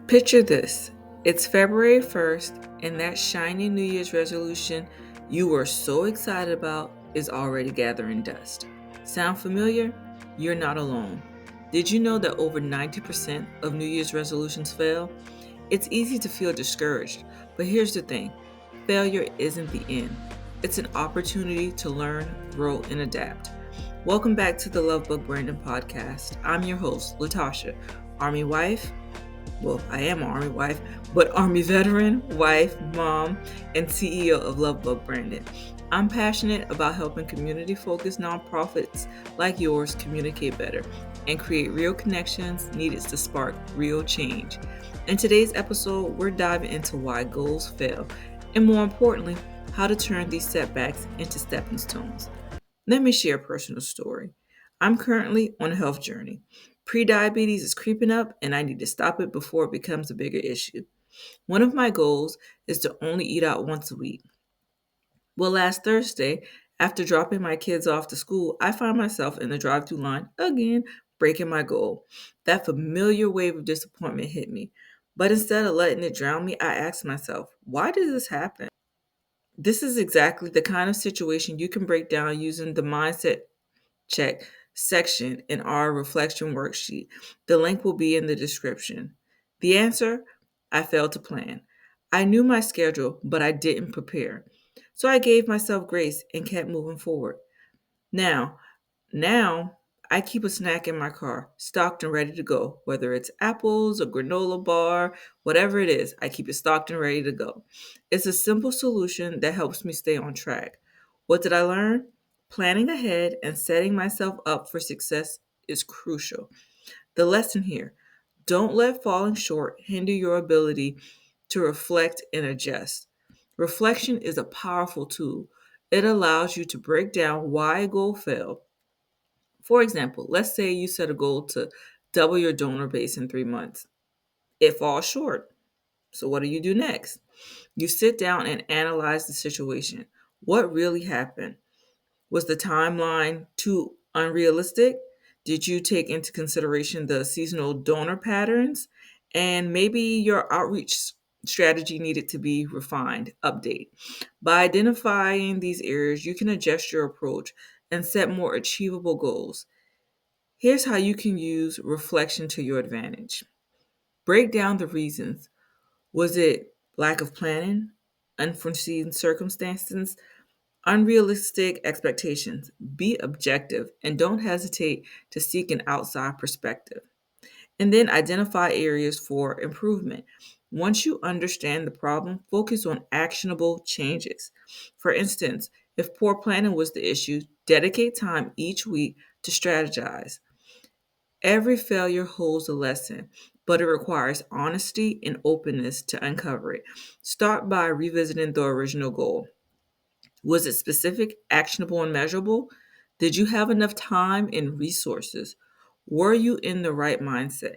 Picture this. It's February 1st, and that shiny New Year's resolution you were so excited about is already gathering dust. Sound familiar? You're not alone. Did you know that over 90% of New Year's resolutions fail? It's easy to feel discouraged, but here's the thing: failure isn't the end, it's an opportunity to learn, grow, and adapt. Welcome back to the LoveBug Branding podcast. I'm your host, LaToshia, Army wife. Well, I am an Army wife, but Army veteran, wife, mom, and CEO of LoveBug Branding. I'm passionate about helping community-focused nonprofits like yours communicate better and create real connections needed to spark real change. In today's episode, we're diving into why goals fail, and more importantly, how to turn these setbacks into stepping stones. Let me share a personal story. I'm currently on a health journey. Prediabetes is creeping up, and I need to stop it before it becomes a bigger issue. One of my goals is to only eat out once a week. Well, last Thursday, after dropping my kids off to school, I found myself in the drive-thru line again, breaking my goal. That familiar wave of disappointment hit me. But instead of letting it drown me, I asked myself, why did this happen? This is exactly the kind of situation you can break down using the mindset check section in our reflection worksheet. The link will be in the description. The answer: I failed to plan. I knew my schedule, but I didn't prepare. So I gave myself grace and kept moving forward. Now, now I keep a snack in my car, stocked and ready to go. Whether it's apples, a granola bar, whatever it is, I keep it stocked and ready to go. It's a simple solution that helps me stay on track. What did I learn? Planning ahead and setting myself up for success is crucial. The lesson here: don't let falling short hinder your ability to reflect and adjust. Reflection is a powerful tool. It allows you to break down why a goal failed. For example, let's say you set a goal to double your donor base in 3 months. It falls short. So, what do you do next? You sit down and analyze the situation. What really happened? Was the timeline too unrealistic? Did you take into consideration the seasonal donor patterns? And maybe your outreach strategy needed to be refined, update. By identifying these areas, you can adjust your approach and set more achievable goals. Here's how you can use reflection to your advantage. Break down the reasons. Was it lack of planning, unforeseen circumstances, unrealistic expectations? Be objective and don't hesitate to seek an outside perspective. And then identify areas for improvement. Once you understand the problem, focus on actionable changes. For instance, if poor planning was the issue, dedicate time each week to strategize. Every failure holds a lesson, but it requires honesty and openness to uncover it. Start by revisiting the original goal. Was it specific, actionable, and measurable? Did you have enough time and resources? Were you in the right mindset?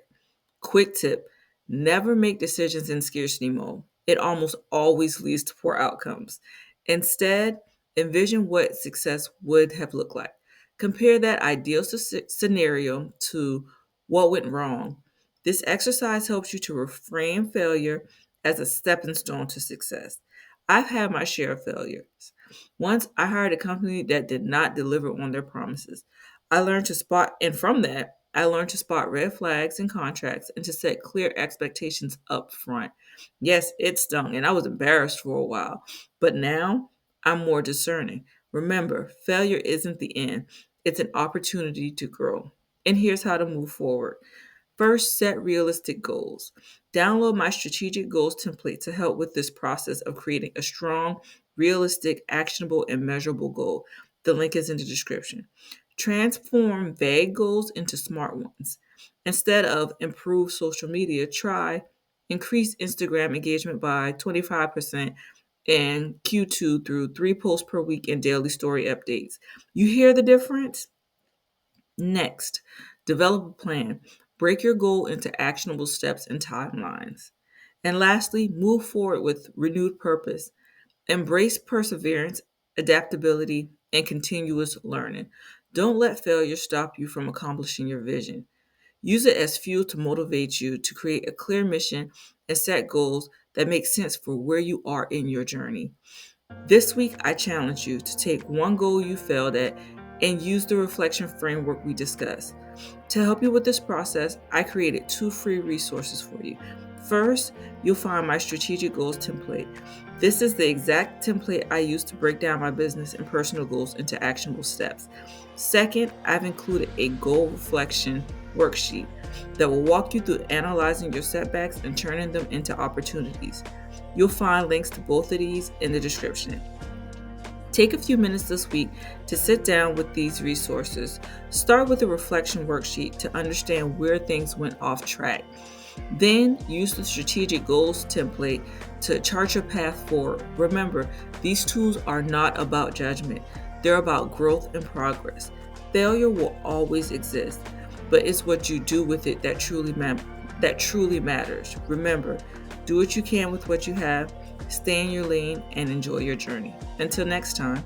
Quick tip: never make decisions in scarcity mode. It almost always leads to poor outcomes. Instead, envision what success would have looked like. Compare that ideal scenario to what went wrong. This exercise helps you to reframe failure as a stepping stone to success. I've had my share of failures. Once I hired a company that did not deliver on their promises. From that, I learned to spot red flags in contracts and to set clear expectations up front. Yes, it stung and I was embarrassed for a while, but now I'm more discerning. Remember, failure isn't the end, it's an opportunity to grow. And here's how to move forward. First, set realistic goals. Download my strategic goals template to help with this process of creating a strong, realistic, actionable, and measurable goal. The link is in the description. Transform vague goals into smart ones. Instead of improve social media, try increase Instagram engagement by 25% and Q2 through 3 posts per week and daily story updates. You hear the difference? Next, develop a plan. Break your goal into actionable steps and timelines. And lastly, move forward with renewed purpose. Embrace perseverance, adaptability, and continuous learning. Don't let failure stop you from accomplishing your vision. Use it as fuel to motivate you to create a clear mission and set goals that make sense for where you are in your journey. This week, I challenge you to take one goal you failed at and use the reflection framework we discussed. To help you with this process, I created 2 free resources for you. First, you'll find my strategic goals template. This is the exact template I use to break down my business and personal goals into actionable steps. Second, I've included a goal reflection worksheet that will walk you through analyzing your setbacks and turning them into opportunities. You'll find links to both of these in the description. Take a few minutes this week to sit down with these resources. Start with a reflection worksheet to understand where things went off track. Then use the strategic goals template to chart your path forward. Remember, these tools are not about judgment. They're about growth and progress. Failure will always exist, but it's what you do with it that truly matters. Remember, do what you can with what you have, stay in your lane, and enjoy your journey. Until next time.